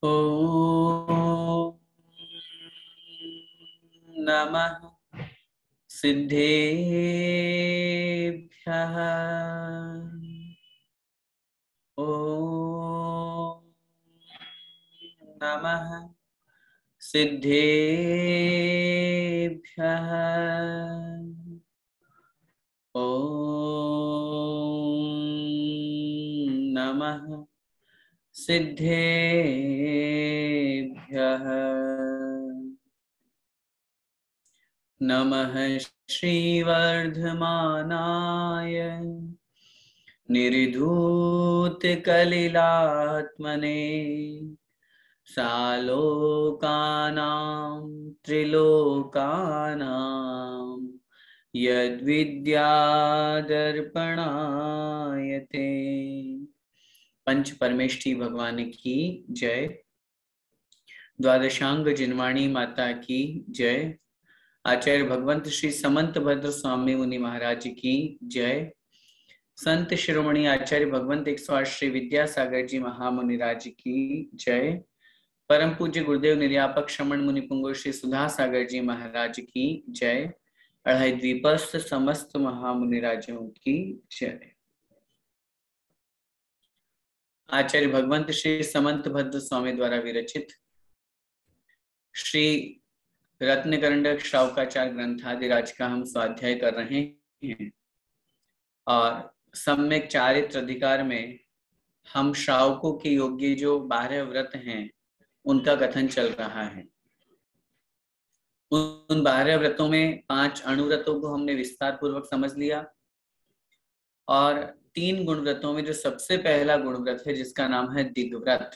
ॐ नमः सिद्धेभ्यः। ॐ नमः सिद्धेभ्यः। ॐ नमः सिद्धेभ्यः। नमः श्रीवर्धमानाय निर्धूतकलिलात्मने सालोकानां त्रिलोकानां यद्विद्यादर्पणायते। पंच परमेष्ठी भगवान की जय। द्वादशांग जिनवाणी माता की जय। आचार्य भगवंत श्री समंत भद्र स्वामी मुनि महाराज की जय। संत शिरोमणि आचार्य भगवंत 108 श्री विद्यासागर जी महामुनिराज की जय। परम पूज्य गुरुदेव निर्यापक श्रमण मुनि पुंगव श्री सुधा सागर जी महाराज की जय। अढ़ाई द्वीपस्थ समस्त महामुनिराजों की जय। आचार्य भगवंत श्री समंत भद्र स्वामी द्वारा विरचित श्री रत्नकरंडक श्रावकाचार ग्रंथादिराज का हम स्वाध्याय कर रहे हैं और सम्यक चारित्र अधिकार में हम श्रावकों के योग्य जो 12 व्रत हैं उनका कथन चल रहा है। उन 12 व्रतों में 5 अणुव्रतों को हमने विस्तार पूर्वक समझ लिया और 3 गुण व्रतों में जो सबसे पहला गुण व्रत है जिसका नाम है दिग्व्रत,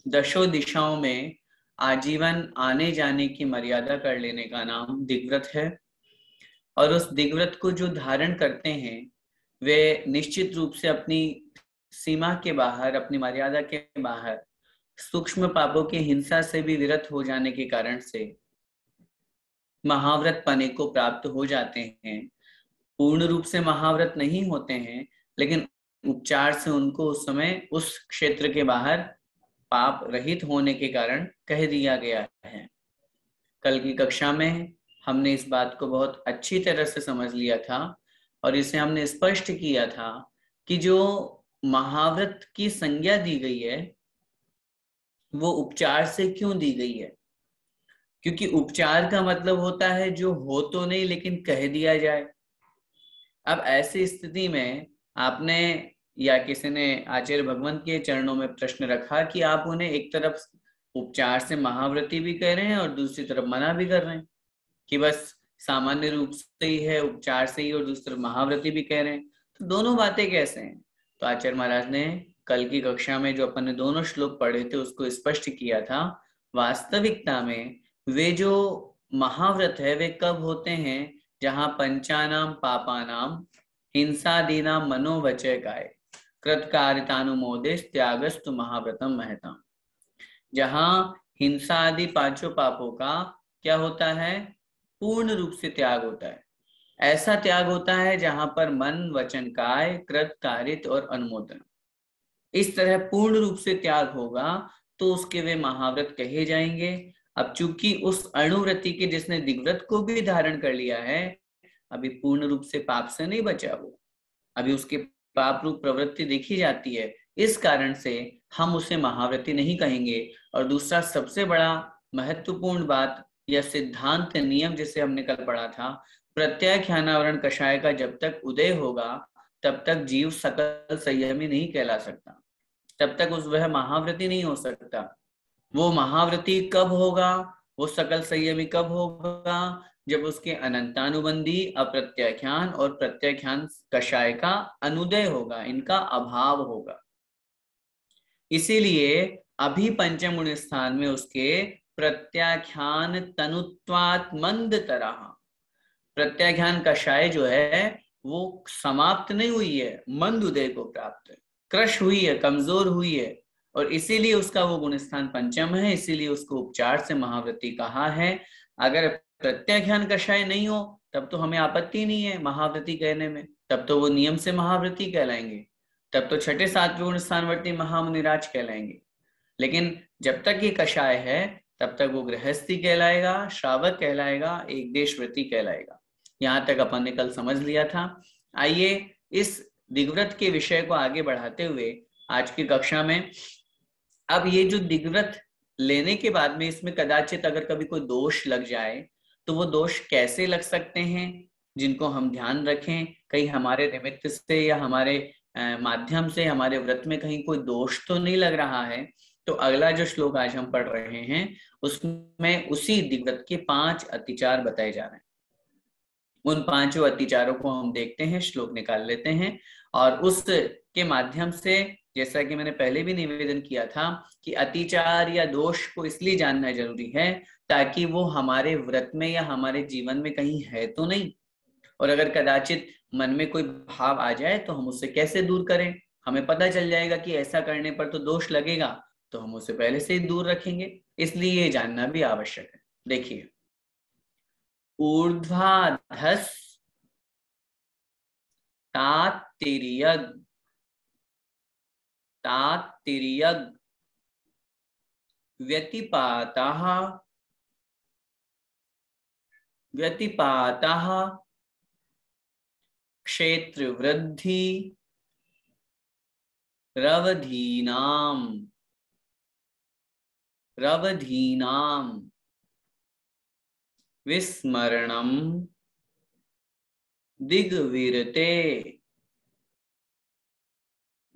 दशों दिशाओं में आजीवन आने जाने की मर्यादा कर लेने का नाम दिग्व्रत है। और उस दिग्व्रत को जो धारण करते हैं वे निश्चित रूप से अपनी सीमा के बाहर, अपनी मर्यादा के बाहर सूक्ष्म पापों की हिंसा से भी विरत हो जाने के कारण से महाव्रत पने को प्राप्त हो जाते हैं। पूर्ण रूप से महाव्रत नहीं होते हैं, लेकिन उपचार से उनको उस समय उस क्षेत्र के बाहर पाप रहित होने के कारण कह दिया गया है। कल की कक्षा में हमने इस बात को बहुत अच्छी तरह से समझ लिया था और इसे हमने स्पष्ट किया था कि जो महाव्रत की संज्ञा दी गई है वो उपचार से क्यों दी गई है, क्योंकि उपचार का मतलब होता है जो हो तो नहीं लेकिन कह दिया जाए। अब ऐसी स्थिति में आपने या किसी ने आचार्य भगवंत के चरणों में प्रश्न रखा कि आप उन्हें एक तरफ उपचार से महाव्रती भी कह रहे हैं और दूसरी तरफ मना भी कर रहे हैं कि बस सामान्य रूप से ही है, उपचार से ही, और दूसरी तरफ महाव्रती भी कह रहे हैं, तो दोनों बातें कैसे हैं। तो आचार्य महाराज ने कल की कक्षा में जो अपन ने दोनों श्लोक पढ़े थे उसको स्पष्ट किया था। वास्तविकता में वे जो महाव्रत है वे कब होते हैं, जहां पंचानाम पापानाम हिंसादीनाम मनोवचय काय कृतकारितानुमोदेश त्यागस्तु महाव्रतम महताम। जहां हिंसा आदि 5 पापों का क्या होता है, पूर्ण रूप से त्याग होता है। ऐसा त्याग होता है जहां पर मन वचन काय कृत कारित और अनुमोदन, इस तरह पूर्ण रूप से त्याग होगा तो उसके वे महाव्रत कहे जाएंगे। अब चूंकि उस अणुव्रति के जिसने दिग्व्रत को भी धारण कर लिया है अभी पूर्ण रूप से पाप से नहीं बचा, वो अभी उसके पाप रूप प्रवृत्ति देखी जाती है, इस कारण से हम उसे महाव्रती नहीं कहेंगे। और दूसरा सबसे बड़ा महत्वपूर्ण बात या सिद्धांत नियम जिसे हमने कल पढ़ा था, प्रत्याख्यानावरण कषाय का जब तक उदय होगा तब तक जीव सकल संयमी नहीं कहला सकता, तब तक वह महाव्रती नहीं हो सकता। वो महाव्रती कब होगा, वो सकल संयमी कब होगा, जब उसके अनंतानुबंधी अप्रत्याख्यान और प्रत्याख्यान कषाय का अनुदय होगा, इनका अभाव होगा। इसीलिए अभी पंचम गुण स्थान में उसके प्रत्याख्यान तनुत्वात् मंद तरह, प्रत्याख्यान कषाय जो है वो समाप्त नहीं हुई है, मंद उदय को प्राप्त है, क्रश हुई है, कमजोर हुई है, और इसीलिए उसका वो गुण स्थान पंचम है, इसीलिए उसको उपचार से महाव्रती कहा है। अगर प्रत्याख्यान कषाय नहीं हो तब तो हमें आपत्ति नहीं है महाव्रती कहने में, तब तो वो नियम से महाव्रती कहलाएंगे, तब तो छठे सातवें गुण स्थानवर्ती महामुनिराज कहलाएंगे। लेकिन जब तक ये कषाय है तब तक वो गृहस्थी कहलाएगा, श्रावक कहलाएगा, एक देशव्रती कहलाएगा। यहाँ तक अपन ने कल समझ लिया था। आइए इस दिग्व्रत के विषय को आगे बढ़ाते हुए आज की कक्षा में, अब ये जो दिग्व्रत लेने के बाद में इसमें कदाचित अगर कभी कोई दोष लग जाए तो वो दोष कैसे लग सकते हैं जिनको हम ध्यान रखें, कहीं हमारे निमित्त से या हमारे माध्यम से हमारे व्रत में कहीं कोई दोष तो नहीं लग रहा है। तो अगला जो श्लोक आज हम पढ़ रहे हैं उसमें उसी दिग्व्रत के 5 अतिचार बताए जा रहे हैं। उन 5 अतिचारों को हम देखते हैं, श्लोक निकाल लेते हैं और उसके माध्यम से, जैसा कि मैंने पहले भी निवेदन किया था कि अतिचार या दोष को इसलिए जानना जरूरी है ताकि वो हमारे व्रत में या हमारे जीवन में कहीं है तो नहीं, और अगर कदाचित मन में कोई भाव आ जाए तो हम उससे कैसे दूर करें। हमें पता चल जाएगा कि ऐसा करने पर तो दोष लगेगा, तो हम उसे पहले से ही दूर रखेंगे, इसलिए ये जानना भी आवश्यक है। देखिए, ऊर्ध्वाधस तात्तिर्यग्, तात्तिर्यग् व्यतिपातः, व्यतिपातः क्षेत्रवृद्धि रवधीनाम, रवधीनाम विस्मरणम दिग्विरते,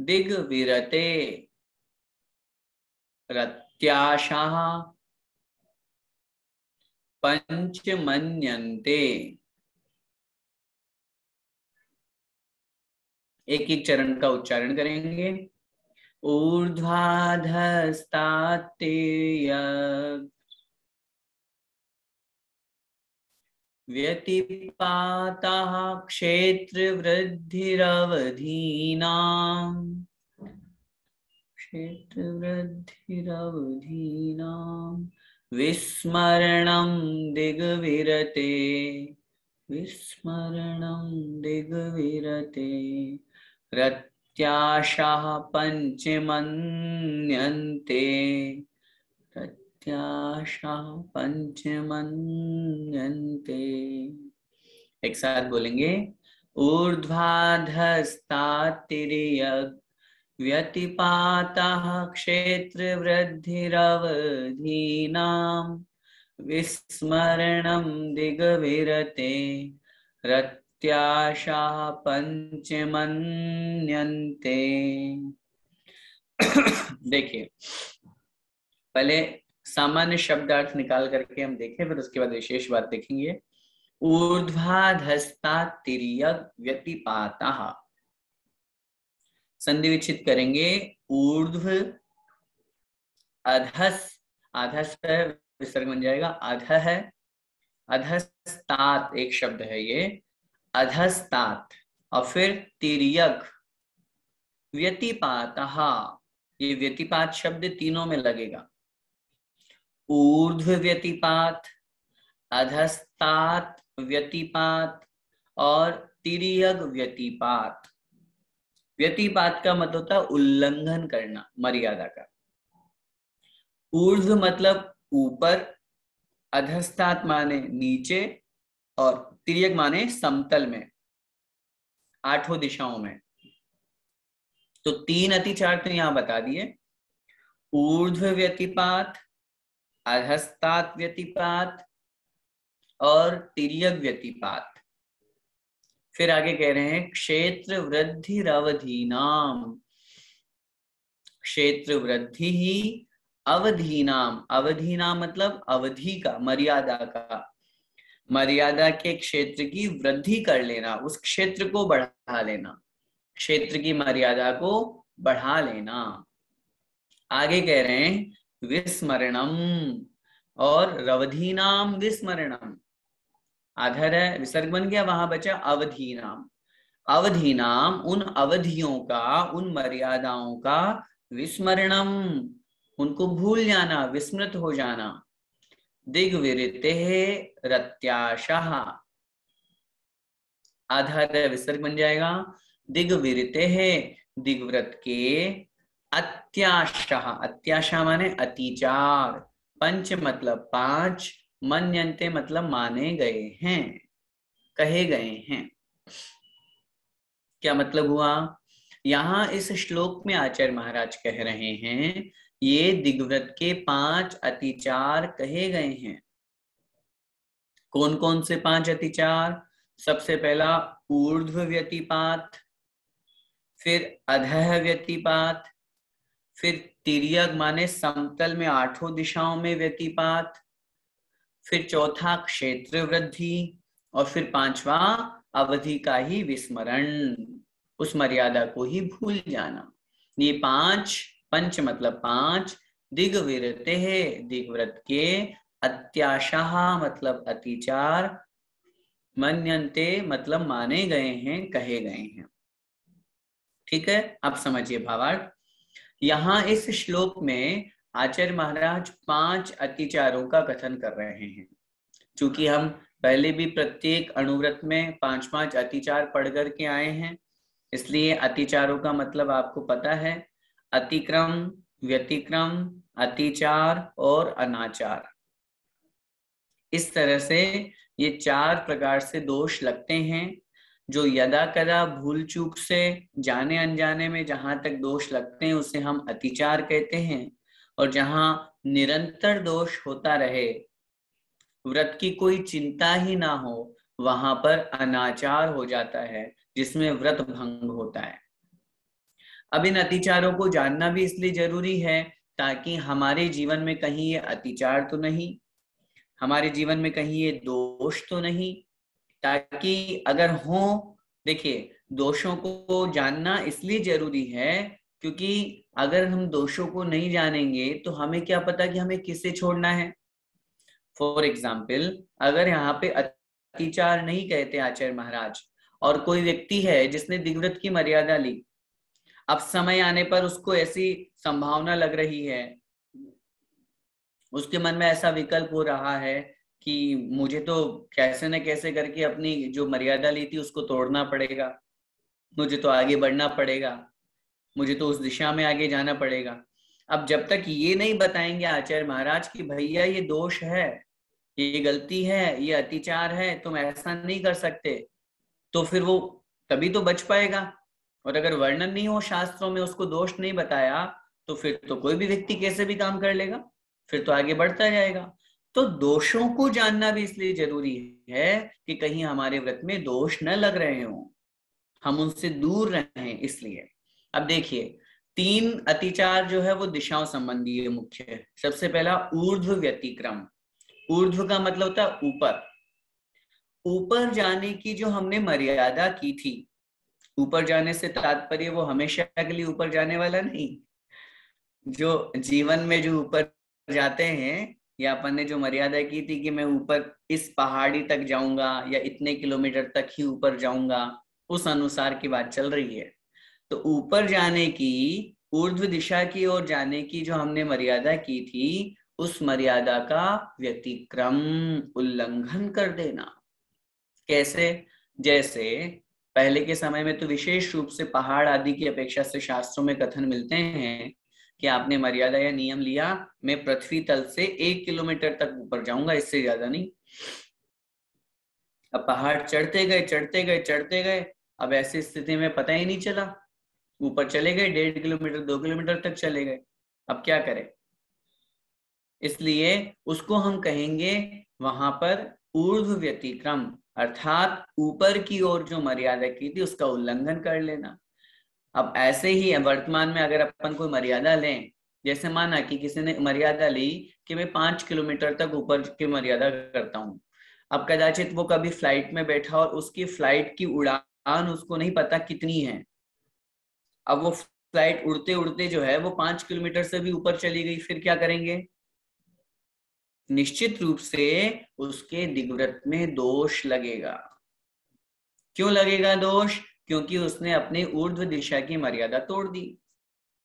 दिग्विरते रत्याशाः पंचमन्यन्ते। एक एक चरण का उच्चारण करेंगे। ऊर्ध्वाधस्तात्तिर्यग् व्यतिपातः क्षेत्रवृद्धिरवधीनाम्, क्षेत्रवृद्धिरवधीनाम् विस्मरणं दिग्विरते, विस्मरणं दिग्विरते रत्याशाः पंचमन्यन्ते, रत्याशाः पंचमन्यन्ते। एक साथ बोलेंगे। ऊर्ध्वाधस्तात्तिर्यग् व्यतिपातः क्षेत्रवृद्धिरवधीनाम् विस्मरणं दिग्विरते रत्याशाः पंचमन्यन्ते। देखिए, पहले सामान्य शब्दार्थ निकाल करके हम देखें, फिर उसके बाद विशेष बात देखेंगे। ऊर्ध्वाधस्तात्तिर्यग् व्यतिपातः, संधि विच्छेद करेंगे। ऊर्ध्व अधस, अधस है विसर्ग बन जाएगा, अध है, अधस्तात एक शब्द है ये, अधस्तात, और फिर तिर्यग् व्यतिपातः, ये व्यतिपात शब्द तीनों में लगेगा। ऊर्ध्व व्यतिपात, अधस्तात व्यतिपात और तिर्यग् व्यतिपात। व्यतिपात का मतलब होता है उल्लंघन करना मर्यादा का। ऊर्ध्व मतलब ऊपर, अधस्तात माने नीचे और तिर्यक माने समतल में, 8 दिशाओं में। तो 3 अतिचार तो यहां बता दिए। ऊर्ध्व व्यतिपात, अधस्तात व्यतिपात और तिर्यक व्यतिपात। फिर आगे कह रहे हैं क्षेत्र वृद्धि अवधीनाम, क्षेत्र वृद्धि ही अवधीनाम, अवधीनाम मतलब अवधि का, मर्यादा का, मर्यादा के क्षेत्र की वृद्धि कर लेना, उस क्षेत्र को बढ़ा लेना, क्षेत्र की मर्यादा को बढ़ा लेना। आगे कह रहे हैं विस्मरणम और रवधीनाम विस्मरणम, आधर है विसर्ग बन गया, वहां बचा अवधीनाम। अवधीनाम उन अवधियों का, उन मर्यादाओं का, विस्मरणम उनको भूल जाना, विस्मृत हो जाना। दिग्विरते रत्याशाः, आधार विसर्ग बन जाएगा। दिग्विरते दिग्व्रत के अत्याशाह, अत्याशा माने अतिचार, पंच मतलब पांच, मन्यन्ते मतलब माने गए हैं, कहे गए हैं। क्या मतलब हुआ? यहाँ इस श्लोक में आचार्य महाराज कह रहे हैं ये दिग्व्रत के 5 अतिचार कहे गए हैं। कौन कौन से 5 अतिचार? सबसे पहला ऊर्ध्व व्यतिपात, फिर अधः व्यतिपात, फिर तिर्यक माने समतल में 8 दिशाओं में व्यतिपात, फिर चौथा क्षेत्र वृद्धि, और फिर 5वां अवधि का ही विस्मरण, उस मर्यादा को ही भूल जाना। ये 5 पंच मतलब 5, दिग्विरते है दिग्व्रत के, अत्याशाह मतलब अतिचार, मन्यन्ते मतलब माने गए हैं, कहे गए हैं। ठीक है, अब समझिए भावार्थ। यहाँ इस श्लोक में आचार्य महाराज 5 अतिचारों का कथन कर रहे हैं। चूंकि हम पहले भी प्रत्येक अणुव्रत में 5-5 अतिचार पढ़ करके आए हैं, इसलिए अतिचारों का मतलब आपको पता है, अतिक्रम, व्यतिक्रम, अतिचार और अनाचार। इस तरह से ये 4 प्रकार से दोष लगते हैं, जो यदा कदा भूल चूक से, जाने अनजाने में जहां तक दोष लगते हैं उसे हम अतिचार कहते हैं, और जहां निरंतर दोष होता रहे, व्रत की कोई चिंता ही ना हो, वहां पर अनाचार हो जाता है, जिसमें व्रत भंग होता है। अब इन अतिचारों को जानना भी इसलिए जरूरी है ताकि हमारे जीवन में कहीं ये अतिचार तो नहीं, हमारे जीवन में कहीं ये दोष तो नहीं, ताकि अगर हो, देखिए दोषों को जानना इसलिए जरूरी है क्योंकि अगर हम दोषों को नहीं जानेंगे तो हमें क्या पता कि हमें किसे छोड़ना है। फॉर एग्जाम्पल, अगर यहाँ पे अतिचार नहीं कहते आचार्य महाराज, और कोई व्यक्ति है जिसने दिग्व्रत की मर्यादा ली, अब समय आने पर उसको ऐसी संभावना लग रही है, उसके मन में ऐसा विकल्प हो रहा है कि मुझे तो कैसे न कैसे करके अपनी जो मर्यादा ली थी उसको तोड़ना पड़ेगा, मुझे तो आगे बढ़ना पड़ेगा, मुझे तो उस दिशा में आगे जाना पड़ेगा। अब जब तक ये नहीं बताएंगे आचार्य महाराज कि भैया ये दोष है, ये गलती है, ये अतिचार है, तुम ऐसा नहीं कर सकते, तो फिर वो तभी तो बच पाएगा। और अगर वर्णन नहीं हो शास्त्रों में, उसको दोष नहीं बताया, तो फिर तो कोई भी व्यक्ति कैसे भी काम कर लेगा, फिर तो आगे बढ़ता जाएगा। तो दोषों को जानना भी इसलिए जरूरी है कि कहीं हमारे व्रत में दोष न लग रहे हों, हम उनसे दूर रहें। इसलिए अब देखिए 3 अतिचार जो है वो दिशाओं संबंधी है मुख्य। सबसे पहला ऊर्ध्व व्यतिक्रम। ऊर्ध्व का मतलब होता है ऊपर, ऊपर जाने की जो हमने मर्यादा की थी। ऊपर जाने से तात्पर्य वो हमेशा के लिए ऊपर जाने वाला नहीं, जो जीवन में जो ऊपर जाते हैं, या अपन ने जो मर्यादा की थी कि मैं ऊपर इस पहाड़ी तक जाऊंगा या इतने किलोमीटर तक ही ऊपर जाऊंगा, उस अनुसार की बात चल रही है। तो ऊपर जाने की, ऊर्ध्व दिशा की ओर जाने की जो हमने मर्यादा की थी, उस मर्यादा का व्यतिक्रम, उल्लंघन कर देना। कैसे? जैसे पहले के समय में तो विशेष रूप से पहाड़ आदि की अपेक्षा से शास्त्रों में कथन मिलते हैं कि आपने मर्यादा या नियम लिया, मैं पृथ्वी तल से 1 किलोमीटर तक ऊपर जाऊंगा, इससे ज्यादा नहीं। अब पहाड़ चढ़ते गए चढ़ते गए चढ़ते गए, अब ऐसी स्थिति में पता ही नहीं चला, ऊपर चले गए, 1.5 किलोमीटर 2 किलोमीटर तक चले गए, अब क्या करें? इसलिए उसको हम कहेंगे वहां पर ऊर्ध्व व्यतिक्रम, अर्थात ऊपर की ओर जो मर्यादा की थी उसका उल्लंघन कर लेना। अब ऐसे ही वर्तमान में अगर अपन कोई मर्यादा लें, जैसे माना कि किसी ने मर्यादा ली कि मैं 5 किलोमीटर तक ऊपर की मर्यादा करता हूँ। अब कदाचित वो कभी फ्लाइट में बैठा और उसकी फ्लाइट की उड़ान उसको नहीं पता कितनी है, अब वो फ्लाइट उड़ते उड़ते जो है वो 5 किलोमीटर से भी ऊपर चली गई, फिर क्या करेंगे? निश्चित रूप से उसके दिग्व्रत में दोष लगेगा। क्यों लगेगा दोष? क्योंकि उसने अपनी ऊर्ध्व दिशा की मर्यादा तोड़ दी,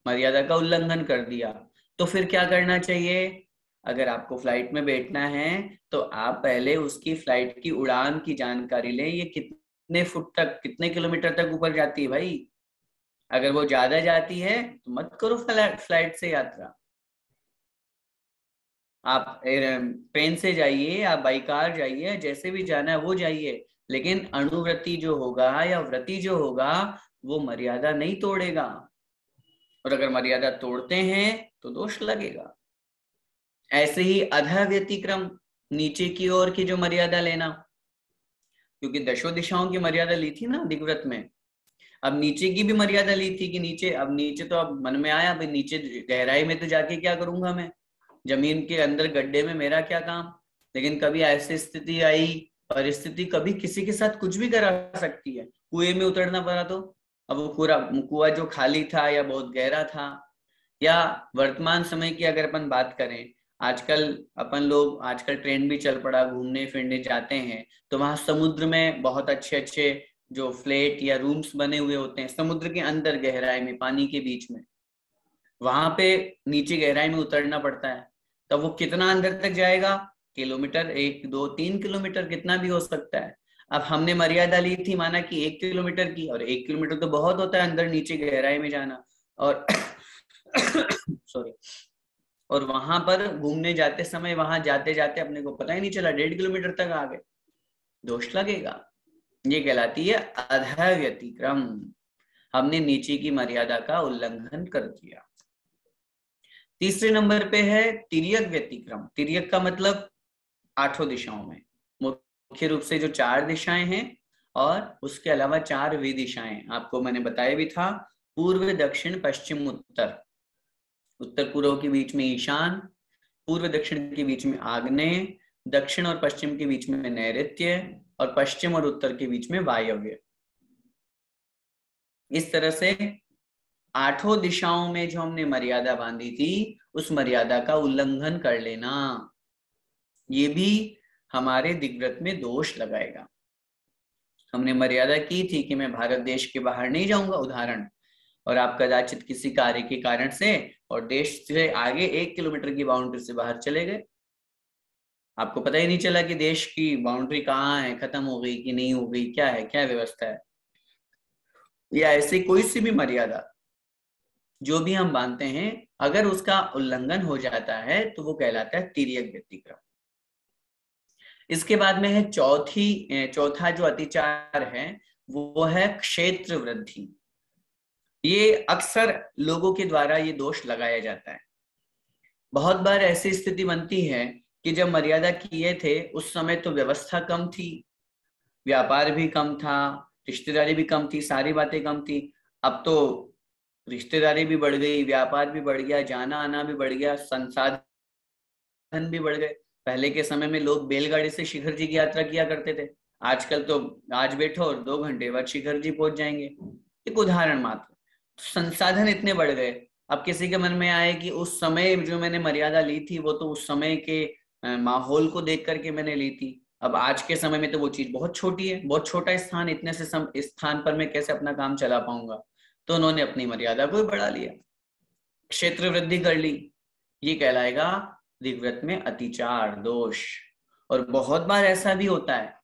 मर्यादा का उल्लंघन कर दिया। तो फिर क्या करना चाहिए? अगर आपको फ्लाइट में बैठना है तो आप पहले उसकी फ्लाइट की उड़ान की जानकारी लें, ये कितने फुट तक, कितने किलोमीटर तक ऊपर जाती है भाई। अगर वो ज्यादा जाती है तो मत करो फ्लाइट से यात्रा। आप ट्रेन से जाइए, आप बाई कार जाइए, जैसे भी जाना है वो जाइए, लेकिन अणुव्रती जो होगा या व्रती जो होगा वो मर्यादा नहीं तोड़ेगा। और अगर मर्यादा तोड़ते हैं तो दोष लगेगा। ऐसे ही अधः व्यतिक्रम, नीचे की ओर की जो मर्यादा लेना, क्योंकि दशो दिशाओं की मर्यादा ली थी ना दिग्व्रत में, अब नीचे की भी मर्यादा ली थी कि नीचे, अब नीचे तो अब मन में आया भाई नीचे गहराई में तो जाके क्या करूंगा मैं, जमीन के अंदर गड्ढे में मेरा क्या काम। लेकिन कभी ऐसी स्थिति आई, परिस्थिति कभी किसी के साथ कुछ भी करा सकती है, कुएं में उतरना पड़ा तो, अब वो पूरा कुआं जो खाली था या बहुत गहरा था। या वर्तमान समय की अगर अपन बात करें, आजकल अपन लोग, आजकल ट्रेंड भी चल पड़ा, घूमने फिरने जाते हैं तो वहां समुद्र में बहुत अच्छे अच्छे जो फ्लैट या रूम्स बने हुए होते हैं समुद्र के अंदर गहराई में, पानी के बीच में, वहां पे नीचे गहराई में उतरना पड़ता है। तब वो कितना अंदर तक जाएगा, किलोमीटर, 1 2 3 किलोमीटर, कितना भी हो सकता है। अब हमने मर्यादा ली थी, माना कि 1 किलोमीटर की, और 1 किलोमीटर तो बहुत होता है अंदर नीचे गहराई में जाना। और सॉरी, और वहां पर घूमने जाते समय, वहां जाते जाते अपने को पता ही नहीं चला 1.5 किलोमीटर तक आ गए, दोष लगेगा। ये कहलाती है अधः व्यतिक्रम, हमने नीचे की मर्यादा का उल्लंघन कर दिया। तीसरे नंबर पे है तिर्यक व्यतिक्रम। तिर्यक का मतलब 8 दिशाओं में, मुख्य रूप से जो 4 दिशाएं हैं और उसके अलावा 4 विदिशाएं, आपको मैंने बताया भी था, पूर्व दक्षिण पश्चिम उत्तर, उत्तर पूर्व के बीच में ईशान, पूर्व दक्षिण के बीच में आग्नेय, दक्षिण और पश्चिम के बीच में नैऋत्य, और पश्चिम और उत्तर के बीच में वायव्य। इस तरह से 8 दिशाओं में जो हमने मर्यादा बांधी थी उस मर्यादा का उल्लंघन कर लेना, ये भी हमारे दिग्व्रत में दोष लगाएगा। हमने मर्यादा की थी कि मैं भारत देश के बाहर नहीं जाऊंगा, उदाहरण, और आप कदाचित किसी कार्य के कारण से और देश से आगे 1 किलोमीटर की बाउंड्री से बाहर चले गए, आपको पता ही नहीं चला कि देश की बाउंड्री कहाँ है, खत्म हो गई कि नहीं हो गई, क्या है, क्या व्यवस्था है। या ऐसी कोई सी भी मर्यादा जो भी हम बांधते हैं, अगर उसका उल्लंघन हो जाता है तो वो कहलाता है तिर्यक व्यतिक्रम। इसके बाद में है चौथा जो अतिचार है वो है क्षेत्र वृद्धि। ये अक्सर लोगों के द्वारा ये दोष लगाया जाता है। बहुत बार ऐसी स्थिति बनती है कि जब मर्यादा किए थे उस समय तो व्यवस्था कम थी, व्यापार भी कम था, रिश्तेदारी भी कम थी, सारी बातें कम थी। अब तो रिश्तेदारी भी बढ़ गई, व्यापार भी बढ़ गया, जाना आना भी बढ़ गया, संसाधन भी बढ़ गए। पहले के समय में लोग बैलगाड़ी से शिखर जी की यात्रा किया करते थे, आजकल तो आज बैठो और 2 घंटे बाद शिखर जी पहुंच जाएंगे। एक उदाहरण मात्र, संसाधन इतने बढ़ गए। अब किसी के मन में आए कि उस समय जो मैंने मर्यादा ली थी वो तो उस समय के माहौल को देख करके मैंने ली थी, अब आज के समय में तो वो चीज बहुत छोटी है, बहुत छोटा स्थान, इतने से इस स्थान पर मैं कैसे अपना काम चला पाऊंगा। तो उन्होंने अपनी मर्यादा को बढ़ा लिया, क्षेत्र वृद्धि कर ली, ये कहलाएगा दिग्व्रत में अतिचार दोष। और बहुत बार ऐसा भी होता है,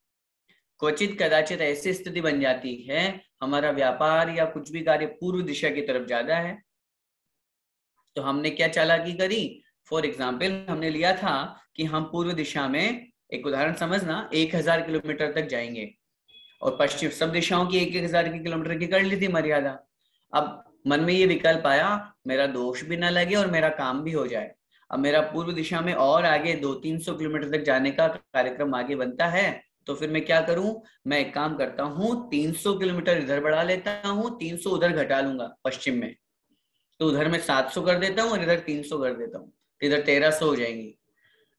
क्वचित कदाचित ऐसी स्थिति बन जाती है, हमारा व्यापार या कुछ भी कार्य पूर्व दिशा की तरफ ज्यादा है, तो हमने क्या चालाकी करी, फॉर एग्जाम्पल हमने लिया था कि हम पूर्व दिशा में, एक उदाहरण समझना, 1000 किलोमीटर तक जाएंगे, और पश्चिम सब दिशाओं की 1000 किलोमीटर की कर ली थी मर्यादा। अब मन में ये विकल्प आया, मेरा दोष भी ना लगे और मेरा काम भी हो जाए। अब मेरा पूर्व दिशा में और आगे 200-300 किलोमीटर तक जाने का कार्यक्रम आगे बनता है, तो फिर मैं क्या करूं, मैं एक काम करता हूं, 300 किलोमीटर इधर बढ़ा लेता हूं, 300 उधर घटा लूंगा पश्चिम में, तो उधर मैं 700 कर देता हूँ और इधर 300 कर देता हूँ, तो इधर 1300 हो जाएंगी।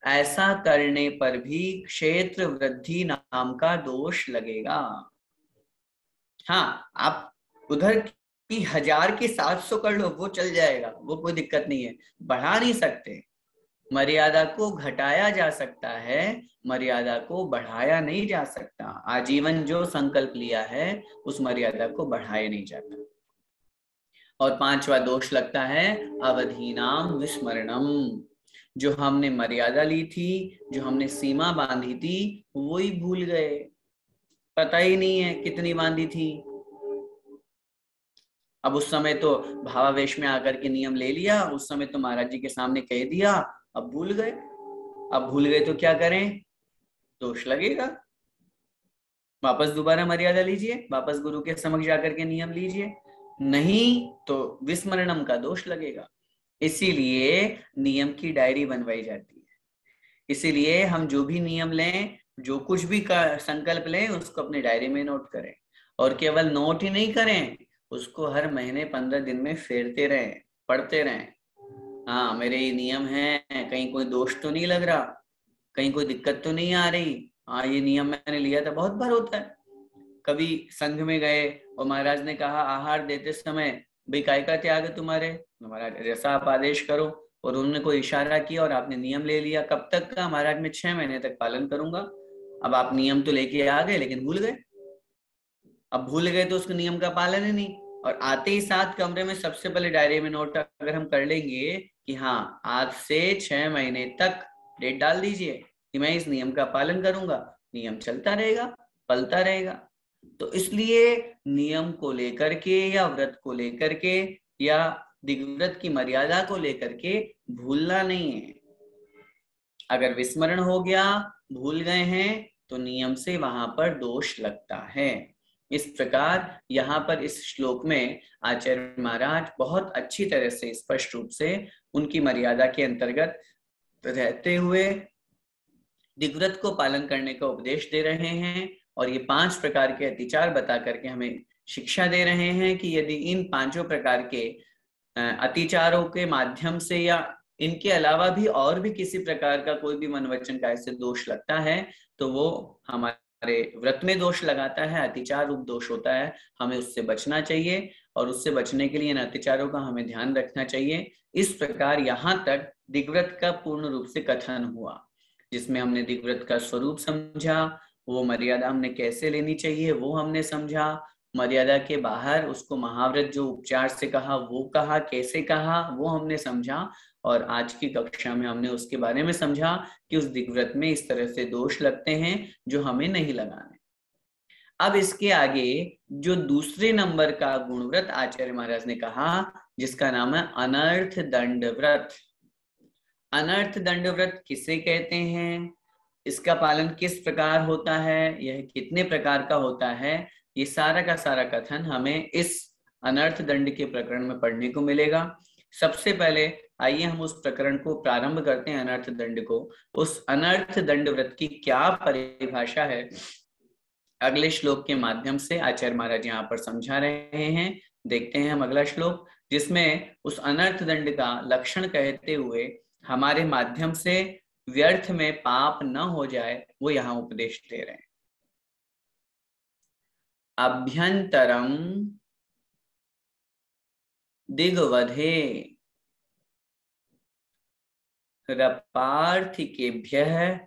ऐसा करने पर भी क्षेत्र वृद्धि नाम का दोष लगेगा। हाँ, आप उधर की 1000 की 700 कर लो, वो चल जाएगा, वो कोई दिक्कत नहीं है, बढ़ा नहीं सकते। मर्यादा को घटाया जा सकता है, मर्यादा को बढ़ाया नहीं जा सकता। आजीवन जो संकल्प लिया है उस मर्यादा को बढ़ाया नहीं जाता। और 5वां दोष लगता है अवधीनाम विस्मरणम। जो हमने मर्यादा ली थी, जो हमने सीमा बांधी थी, वो ही भूल गए, पता ही नहीं है कितनी बांधी थी। अब उस समय तो भावावेश में आकर के नियम ले लिया, उस समय तो महाराज जी के सामने कह दिया, अब भूल गए। अब भूल गए तो क्या करें, दोष लगेगा। वापस दोबारा मर्यादा लीजिए, वापस गुरु के समक्ष जाकर के नियम लीजिए, नहीं तो विस्मरणम का दोष लगेगा। इसीलिए नियम की डायरी बनवाई जाती है। इसीलिए हम जो भी नियम लें, जो कुछ भी संकल्प लें, उसको अपनी डायरी में नोट करें, और केवल नोट ही नहीं करें, उसको हर महीने 15 दिन में फेरते रहें, पढ़ते रहें। हाँ, मेरे ये नियम हैं, कहीं कोई दोष तो नहीं लग रहा, कहीं कोई दिक्कत तो नहीं आ रही। हाँ, ये नियम मैंने लिया था, बहुत बार होता है। कभी संघ में गए और महाराज ने कहा आहार देते समय भाई काय का त्याग है तुम्हारे, महाराज जैसा आप आदेश करो, और उन्होंने कोई इशारा किया और आपने नियम ले लिया, कब तक का, महाराज मैं 6 महीने तक पालन करूंगा। अब आप नियम तो लेके आ गए लेकिन भूल गए। अब भूल गए तो उसके नियम का पालन ही नहीं, और आते ही साथ कमरे में सबसे पहले डायरी में नोट अगर हम कर लेंगे कि हाँ आज से 6 महीने तक डेट डाल दीजिए कि मैं इस नियम का पालन करूंगा, नियम चलता रहेगा, पलता रहेगा। तो इसलिए नियम को लेकर के या व्रत को लेकर के या दिग्व्रत की मर्यादा को लेकर के भूलना नहीं है। अगर विस्मरण हो गया, भूल गए हैं, तो नियम से वहां पर दोष लगता है। इस प्रकार यहाँ पर इस श्लोक में आचार्य महाराज बहुत अच्छी तरह से स्पष्ट रूप से उनकी मर्यादा के अंतर्गत रहते हुए दिग्व्रत को पालन करने का उपदेश दे रहे हैं, और ये 5 प्रकार के अतिचार बता करके हमें शिक्षा दे रहे हैं कि यदि इन 5 प्रकार के अतिचारों के माध्यम से या इनके अलावा भी और भी किसी प्रकार का कोई भी मन वचन का ऐसे दोष लगता है, तो वो हमारे व्रत में दोष लगाता है, अतिचार रूप दोष होता है। हमें उससे बचना चाहिए, और उससे बचने के लिए इन अतिचारों का हमें ध्यान रखना चाहिए। इस प्रकार यहाँ तक दिग्व्रत का पूर्ण रूप से कथन हुआ, जिसमें हमने दिग्व्रत का स्वरूप समझा, वो मर्यादा हमने कैसे लेनी चाहिए वो हमने समझा, मर्यादा के बाहर उसको महाव्रत जो उपचार से कहा वो कहा, कैसे कहा वो हमने समझा, और आज की कक्षा में हमने उसके बारे में समझा कि उस दिग्व्रत में इस तरह से दोष लगते हैं जो हमें नहीं लगाने। अब इसके आगे जो दूसरे नंबर का गुणव्रत आचार्य महाराज ने कहा, जिसका नाम है अनर्थ दंड व्रत। अनर्थ दंड व्रत किसे कहते हैं, इसका पालन किस प्रकार होता है, यह कितने प्रकार का होता है, ये सारा का सारा कथन हमें इस अनर्थ दंड के प्रकरण में पढ़ने को मिलेगा। सबसे पहले आइए हम उस प्रकरण को प्रारंभ करते हैं, अनर्थ दंड को। उस अनर्थ दंड व्रत की क्या परिभाषा है, अगले श्लोक के माध्यम से आचार्य महाराज यहाँ पर समझा रहे हैं। देखते हैं हम अगला श्लोक, जिसमें उस अनर्थ दंड का लक्षण कहते हुए हमारे माध्यम से व्यर्थ में पाप न हो जाए वो यहाँ उपदेश दे रहे हैं। अभ्यंतरम दिग्वधे रपार्थिकेभ्यः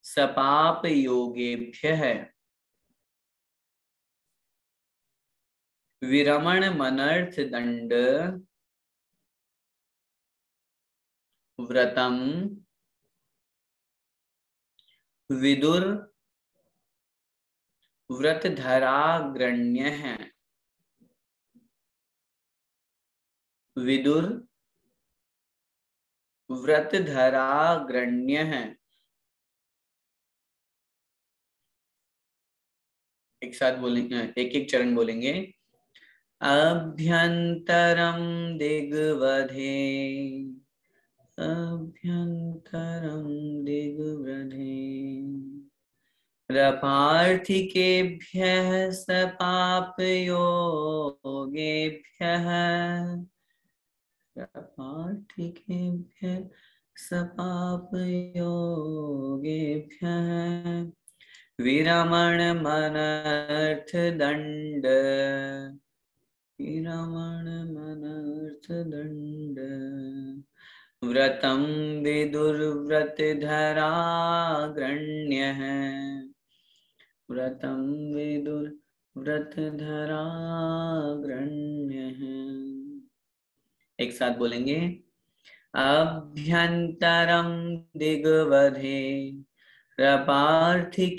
सपाप योगेभ्यः विरमण मनर्थ दंड व्रतम विदुर व्रतधराग्रण्य है। विदुर व्रतधराग्रण्य है। एक साथ बोलेंगे, एक एक चरण बोलेंगे। अभ्यंतरम दिग्वधे, अभ्यंतरम दिग्वधे रपार्थिकेभ्यः सपापयोगेभ्यः, रपार्थिकेभ्यः सपापयोगेभ्यः विरमण मनर्थ दंड, विरमण मनर्थ दंड व्रतम विदुर्व्रतधराग्रण्यः, व्रतम विदुर व्रतधराग्रण्यः। एक साथ बोलेंगे। अभ्यंतरम दिग्वधे पार्थिकेभ्यः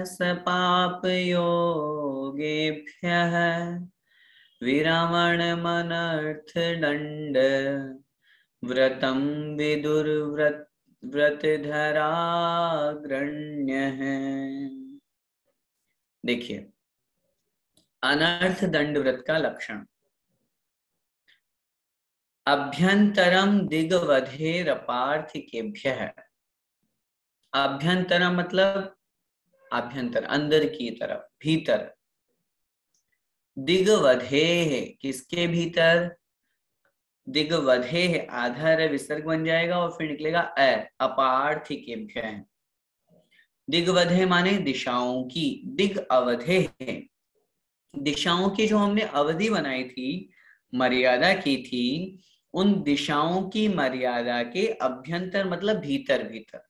सपापयोगेभ्यः विरमणमनर्थदण्ड व्रतं व्रतधराग्रण्यः। देखिए, अनर्थ दंड व्रत का लक्षण। अभ्यंतरम दिग्वधेर पार्थिकेभ्यः। अभ्यंतरम मतलब आभ्यंतर, अंदर की तरफ, भीतर। दिग्वधे, किसके भीतर? दिग्वधे आधार विसर्ग बन जाएगा और फिर निकलेगा अपार्थिकेभ्यः। दिग्वधे माने दिशाओं की, दिग अवधे है, दिशाओं की जो हमने अवधि बनाई थी, मर्यादा की थी, उन दिशाओं की मर्यादा के अभ्यंतर मतलब भीतर भीतर।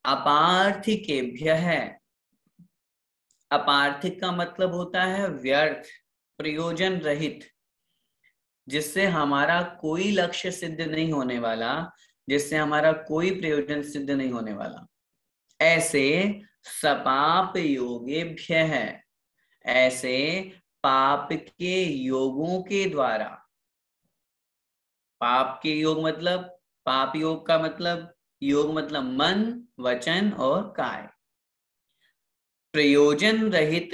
अपार्थिकेभ्यः, अपार्थिक का मतलब होता है व्यर्थ, प्रयोजन रहित, जिससे हमारा कोई लक्ष्य सिद्ध नहीं होने वाला, जिससे हमारा कोई प्रयोजन सिद्ध नहीं होने वाला। ऐसे सपाप योगेभ्यः, ऐसे पाप के योगों के द्वारा। पाप के योग मतलब, पाप योग का मतलब, योग मतलब मन, वचन और काय। प्रयोजन रहित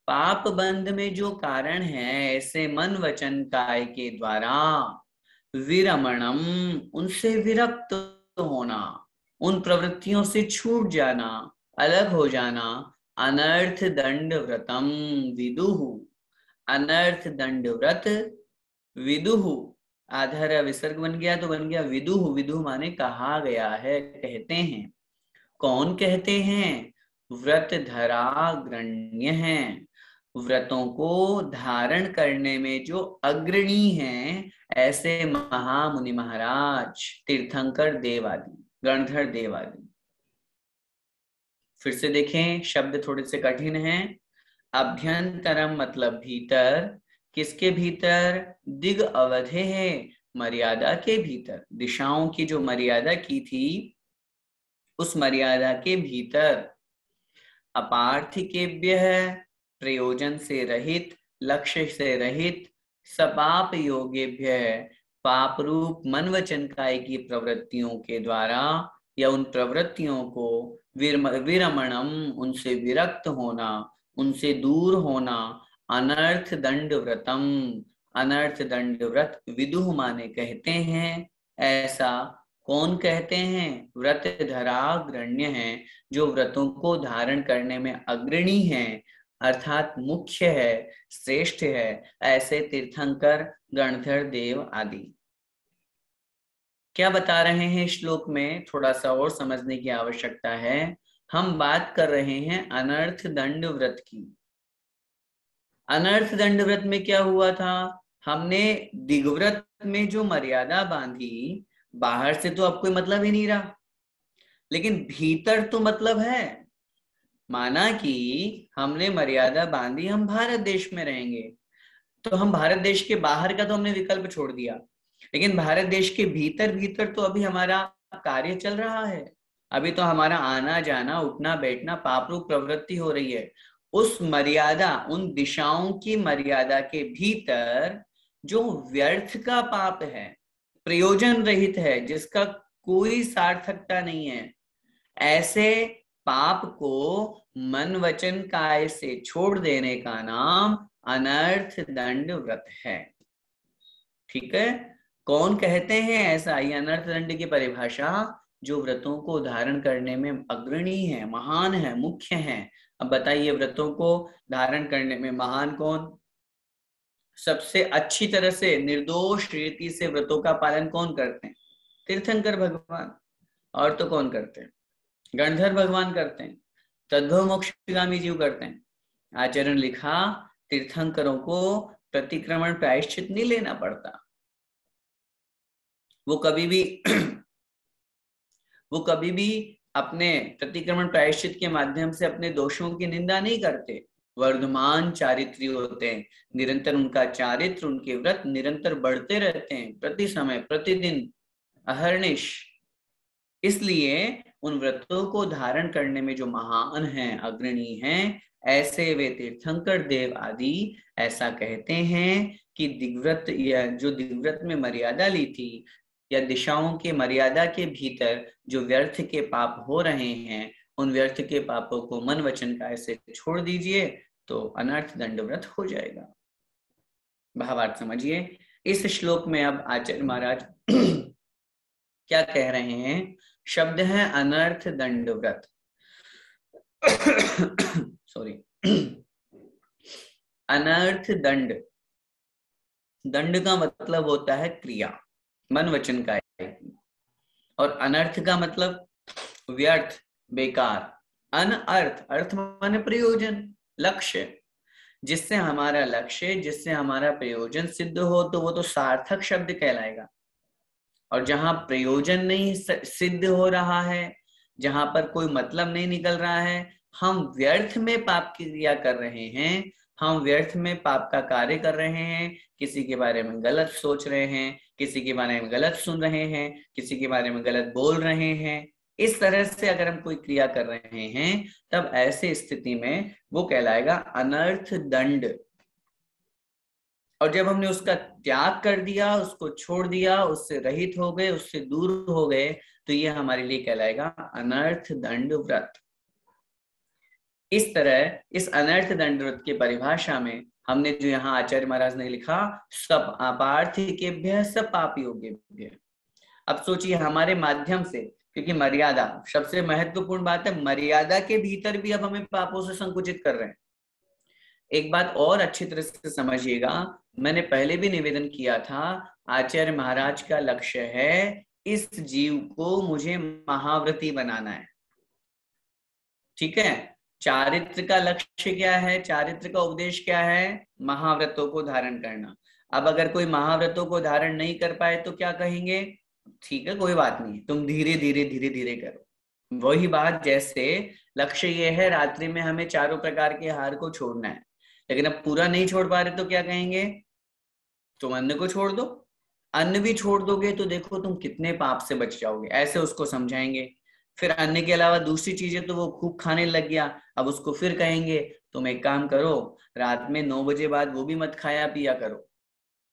पाप बंध में जो कारण है, ऐसे मन वचन काय के द्वारा विरमणम, उनसे विरक्त होना, उन प्रवृत्तियों से छूट जाना, अलग हो जाना। अनर्थ दंड व्रतम विदुहु, अनर्थ दंड व्रत विदुहु, आधार विसर्ग बन गया तो बन गया विदुहु। विदुहु माने कहा गया है, कहते हैं। कौन कहते हैं? व्रत धराग्रण्य हैं, व्रतों को धारण करने में जो अग्रणी हैं, ऐसे महामुनि महाराज, तीर्थंकर देव आदि, गणधर देव आदि। फिर से देखें, शब्द थोड़े से कठिन हैं। अभ्यंतरम मतलब भीतर, किसके भीतर? दिग अवधे है, मर्यादा के भीतर, दिशाओं की जो मर्यादा की थी उस मर्यादा के भीतर। अपार्थिकेभ्य है, प्रयोजन से रहित, लक्ष्य से रहित। सपाप योगेभ्य है, पाप रूप मन वचन काय की प्रवृत्तियों के द्वारा या उन प्रवृत्तियों को विरमणम, उनसे विरक्त होना, उनसे दूर होना। अनर्थ दंड व्रतम, अनर्थ दंड व्रत विदुह माने कहते हैं। ऐसा कौन कहते हैं? व्रत धराग्रण्य है, जो व्रतों को धारण करने में अग्रणी है, अर्थात मुख्य है, श्रेष्ठ है, ऐसे तीर्थंकर, गणधर देव आदि। क्या बता रहे हैं श्लोक में? थोड़ा सा और समझने की आवश्यकता है। हम बात कर रहे हैं अनर्थ दंड व्रत की। अनर्थ दंड व्रत में क्या हुआ था? हमने दिग्व्रत में जो मर्यादा बांधी, बाहर से तो अब कोई मतलब ही नहीं रहा, लेकिन भीतर तो मतलब है। माना कि हमने मर्यादा बांधी, हम भारत देश में रहेंगे, तो हम भारत देश के बाहर का तो हमने विकल्प छोड़ दिया, लेकिन भारत देश के भीतर भीतर तो अभी हमारा कार्य चल रहा है। अभी तो हमारा आना जाना, उठना बैठना, पाप रूप प्रवृत्ति हो रही है। उस मर्यादा, उन दिशाओं की मर्यादा के भीतर जो व्यर्थ का पाप है, प्रयोजन रहित है, जिसका कोई सार्थकता नहीं है, ऐसे पाप को मन वचन काय से छोड़ देने का नाम अनर्थ दंड व्रत है। ठीक है? कौन कहते हैं ऐसा? ये अनर्थ दंड की परिभाषा, जो व्रतों को धारण करने में अग्रणी है, महान है, मुख्य है। अब बताइए, व्रतों को धारण करने में महान कौन? सबसे अच्छी तरह से निर्दोष रीति से व्रतों का पालन कौन करते हैं? तीर्थंकर भगवान। और तो कौन करते हैं? गणधर भगवान करते हैं, तद्भव मोक्षगामी जीव करते हैं। आचरण लिखा, तीर्थंकरों को प्रतिक्रमण प्रायश्चित नहीं लेना पड़ता। वो कभी भी वो कभी भी अपने प्रतिक्रमण प्रायश्चित के माध्यम से अपने दोषों की निंदा नहीं करते। वर्धमान चारित्री होते हैं, निरंतर उनका चारित्र, उनके व्रत निरंतर बढ़ते रहते हैं, प्रति समय, प्रतिदिन, अहर्निश। इसलिए उन व्रतों को धारण करने में जो महान हैं, अग्रणी हैं, ऐसे वे तीर्थंकर देव आदि ऐसा कहते हैं कि दिग्व्रत, या जो दिग्व्रत में मर्यादा ली थी, या दिशाओं के मर्यादा के भीतर जो व्यर्थ के पाप हो रहे हैं, उन व्यर्थ के पापों को मन वचन काया से छोड़ दीजिए तो अनर्थ दंड व्रत हो जाएगा। भावार्थ समझिए। इस श्लोक में अब आचार्य महाराज क्या कह रहे हैं? शब्द है अनर्थ दंड व्रत। सॉरी। अनर्थ दंड, दंड का मतलब होता है क्रिया, मन वचन काया की, और अनर्थ का मतलब व्यर्थ, बेकार। अनर्थ, अर्थ माने प्रयोजन, लक्ष्य, जिससे हमारा लक्ष्य, जिससे हमारा प्रयोजन सिद्ध हो तो वो तो सार्थक शब्द कहलाएगा। और जहां प्रयोजन नहीं सिद्ध हो रहा है, जहां पर कोई मतलब नहीं निकल रहा है, हम व्यर्थ में पाप की क्रिया कर रहे हैं, हम व्यर्थ में पाप का कार्य कर रहे हैं, किसी के बारे में गलत सोच रहे हैं, किसी के बारे में गलत सुन रहे हैं, किसी के बारे में गलत बोल रहे हैं, इस तरह से अगर हम कोई क्रिया कर रहे हैं, तब ऐसे स्थिति में वो कहलाएगा अनर्थ दंड। और जब हमने उसका त्याग कर दिया, उसको छोड़ दिया, उससे रहित हो गए, उससे दूर हो गए, तो ये हमारे लिए कहलाएगा अनर्थ दंड व्रत। इस तरह इस अनर्थ दंड व्रत की परिभाषा में हमने जो यहाँ आचार्य महाराज ने लिखा, सब अपार्थिकेभ्य सब पाप योग्येभ्य। अब सोचिए हमारे माध्यम से, क्योंकि मर्यादा सबसे महत्वपूर्ण बात है, मर्यादा के भीतर भी अब हमें पापों से संकुचित कर रहे हैं। एक बात और अच्छी तरह से समझिएगा, मैंने पहले भी निवेदन किया था, आचार्य महाराज का लक्ष्य है इस जीव को मुझे महाव्रती बनाना है। ठीक है, चारित्र का लक्ष्य क्या है? चारित्र का उपदेश क्या है? महाव्रतों को धारण करना। अब अगर कोई महाव्रतों को धारण नहीं कर पाए तो क्या कहेंगे? ठीक है, कोई बात नहीं, तुम धीरे धीरे धीरे धीरे करो। वही बात, जैसे लक्ष्य ये है रात्रि में हमें चारों प्रकार के आहार को छोड़ना है, लेकिन अब पूरा नहीं छोड़ पा रहे तो क्या कहेंगे? तुम अन्न को छोड़ दो। अन्न भी छोड़ दोगे तो देखो तुम कितने पाप से बच जाओगे, ऐसे उसको समझाएंगे। फिर अन्न के अलावा दूसरी चीजें तो वो खूब खाने लग गया, अब उसको फिर कहेंगे तुम एक काम करो, रात में 9 बजे बाद वो भी मत खाया पिया करो,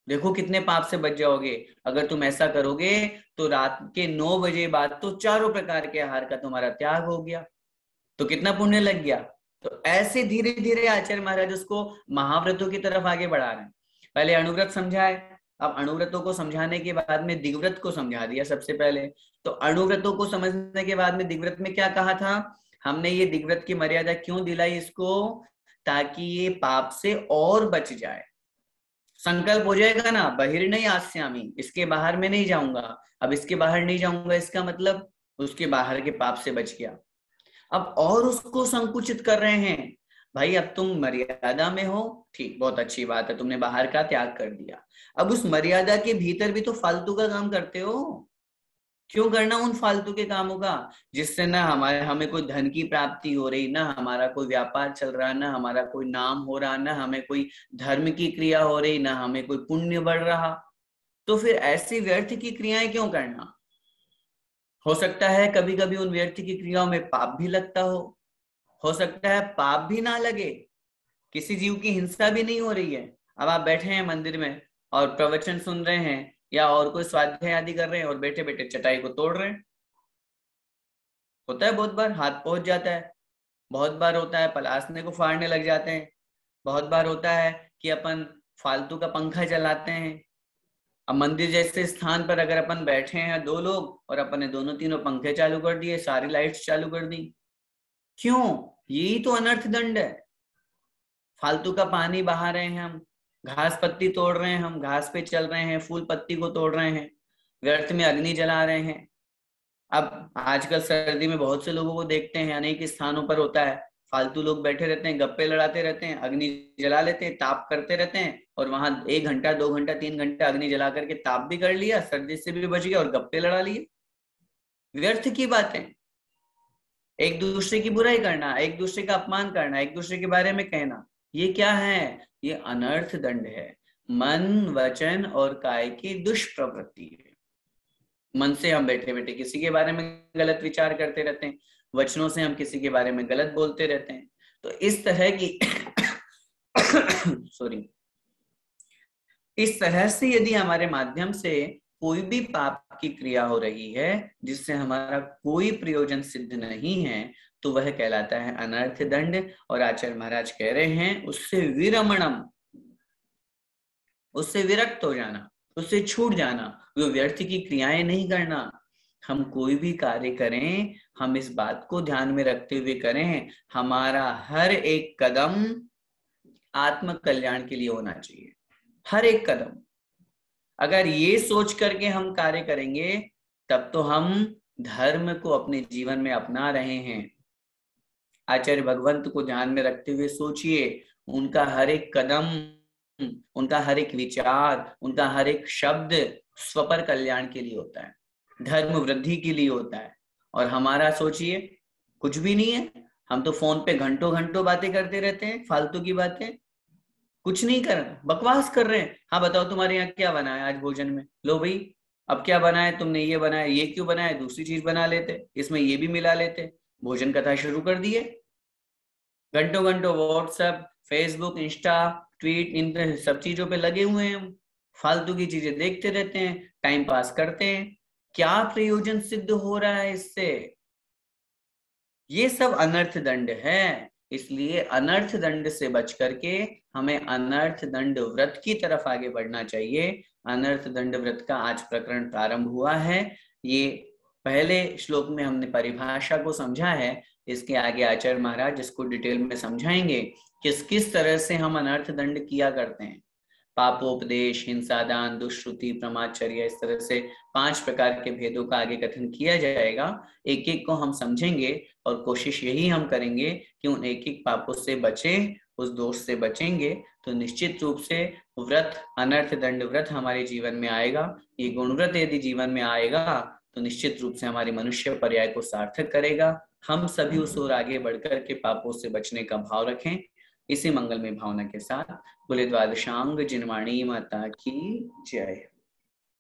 देखो कितने पाप से बच जाओगे। अगर तुम ऐसा करोगे तो रात के 9 बजे बाद तो चारों प्रकार के आहार का तुम्हारा त्याग हो गया, तो कितना पुण्य लग गया। तो ऐसे धीरे धीरे आचार्य महाराज उसको महाव्रतों की तरफ आगे बढ़ा रहे हैं। पहले अणुव्रत समझाए, अब अणुव्रतों को समझाने के बाद में दिग्व्रत को समझा दिया सबसे पहले। तो अणुव्रतों को समझने के बाद में दिग्व्रत में क्या कहा था हमने? ये दिग्व्रत की मर्यादा क्यों दिलाई इसको? ताकि ये पाप से और बच जाए। संकल्प हो जाएगा ना, बहिर्नहि आस्यामि, इसके बाहर में नहीं जाऊंगा। अब इसके बाहर नहीं जाऊंगा इसका मतलब उसके बाहर के पाप से बच गया। अब और उसको संकुचित कर रहे हैं, भाई अब तुम मर्यादा में हो, ठीक, बहुत अच्छी बात है, तुमने बाहर का त्याग कर दिया, अब उस मर्यादा के भीतर भी तो फालतू का काम करते हो। क्यों करना उन फालतू के कामों का, जिससे ना हमें कोई धन की प्राप्ति हो रही, ना हमारा कोई व्यापार चल रहा, ना हमारा कोई नाम हो रहा, ना हमें कोई धर्म की क्रिया हो रही, ना हमें कोई पुण्य बढ़ रहा। तो फिर ऐसी व्यर्थ की क्रियाएं क्यों करना? हो सकता है कभी कभी उन व्यर्थ की क्रियाओं में पाप भी लगता हो सकता है पाप भी ना लगे, किसी जीव की हिंसा भी नहीं हो रही है। अब आप बैठे हैं मंदिर में और प्रवचन सुन रहे हैं या और कोई स्वाध्याय आदि कर रहे हैं और बैठे बैठे चटाई को तोड़ रहे हैं। होता है, बहुत बार हाथ पहुंच जाता है, बहुत बार होता है पलासने को फाड़ने लग जाते हैं, बहुत बार होता है कि अपन फालतू का पंखा चलाते हैं। अब मंदिर जैसे स्थान पर अगर अपन बैठे हैं 2 लोग और अपन ने दोनों तीनों पंखे चालू कर दिए, सारी लाइट्स चालू कर दी, क्यों? यही तो अनर्थ दंड है। फालतू का पानी बहा रहे हैं हम, घास पत्ती तोड़ रहे हैं, हम घास पे चल रहे हैं, फूल पत्ती को तोड़ रहे हैं, व्यर्थ में अग्नि जला रहे हैं। अब आजकल सर्दी में बहुत से लोगों को देखते हैं, अनेक स्थानों पर होता है, फालतू लोग बैठे रहते हैं, गप्पे लड़ाते रहते हैं, अग्नि जला लेते हैं, ताप करते रहते हैं, और वहां 1 घंटा 2 घंटा 3 घंटा अग्नि जला करके ताप भी कर लिया, सर्दी से भी बच गया और गप्पे लड़ा लिए। व्यर्थ की बातें, एक दूसरे की बुराई करना, एक दूसरे का अपमान करना, एक दूसरे के बारे में कहना, ये क्या है? ये अनर्थ दंड है, मन वचन और काय की दुष्प्रवृत्ति है। मन से हम बैठे बैठे किसी के बारे में गलत विचार करते रहते हैं, वचनों से हम किसी के बारे में गलत बोलते रहते हैं। तो इस तरह की सॉरी, इस तरह से यदि हमारे माध्यम से कोई भी पाप की क्रिया हो रही है जिससे हमारा कोई प्रयोजन सिद्ध नहीं है, तो वह कहलाता है अनर्थ दंड। और आचार्य महाराज कह रहे हैं उससे विरमणम, उससे विरक्त हो जाना, उससे छूट जाना, वो व्यर्थ की क्रियाएं नहीं करना। हम कोई भी कार्य करें, हम इस बात को ध्यान में रखते हुए करें, हमारा हर एक कदम आत्म कल्याण के लिए होना चाहिए, हर एक कदम। अगर ये सोच करके हम कार्य करेंगे तब तो हम धर्म को अपने जीवन में अपना रहे हैं। आचार्य भगवंत को ध्यान में रखते हुए सोचिए, उनका हर एक कदम, उनका हर एक विचार, उनका हर एक शब्द स्वपर कल्याण के लिए होता है, धर्म वृद्धि के लिए होता है। और हमारा सोचिए, कुछ भी नहीं है, हम तो फोन पे घंटों घंटों बातें करते रहते हैं, फालतू की बातें, कुछ नहीं कर रहे, बकवास कर रहे हैं। हाँ बताओ तुम्हारे यहाँ क्या बना है आज भोजन में, लो भाई अब क्या बना है, तुमने ये बनाया, ये क्यों बनाया, दूसरी चीज बना लेते, इसमें ये भी मिला लेते, भोजन कथा शुरू कर दिए। घंटों घंटों व्हाट्सएप, फेसबुक, इंस्टा, ट्वीट, इन सब चीजों पे लगे हुए हैं, हम फालतू की चीजें देखते रहते हैं, टाइम पास करते हैं। क्या प्रयोजन सिद्ध हो रहा है इससे? ये सब अनर्थ दंड है। इसलिए अनर्थ दंड से बच करके हमें अनर्थ दंड व्रत की तरफ आगे बढ़ना चाहिए। अनर्थ दंड व्रत का आज प्रकरण प्रारंभ हुआ है। ये पहले श्लोक में हमने परिभाषा को समझा है, इसके आगे आचार्य महाराज इसको डिटेल में समझाएंगे किस किस तरह से हम अनर्थ दंड किया करते हैं। पापोपदेश, हिंसादान, दुष्श्रुति, प्रमाचर्य, इस तरह से 5 प्रकार के भेदों का आगे कथन किया जाएगा। एक एक को हम समझेंगे और कोशिश यही हम करेंगे कि उन एक एक पापों से बचें, उस दोष से बचेंगे तो निश्चित रूप से व्रत, अनर्थ दंड व्रत हमारे जीवन में आएगा। ये गुणव्रत यदि जीवन में आएगा तो निश्चित रूप से हमारे मनुष्य पर्याय को सार्थक करेगा। हम सभी उस ओर आगे बढ़कर के पापों से बचने का भाव रखें। इसी मंगलमय भावना के साथ बोले द्वादशांग जिनवाणी माता की जय।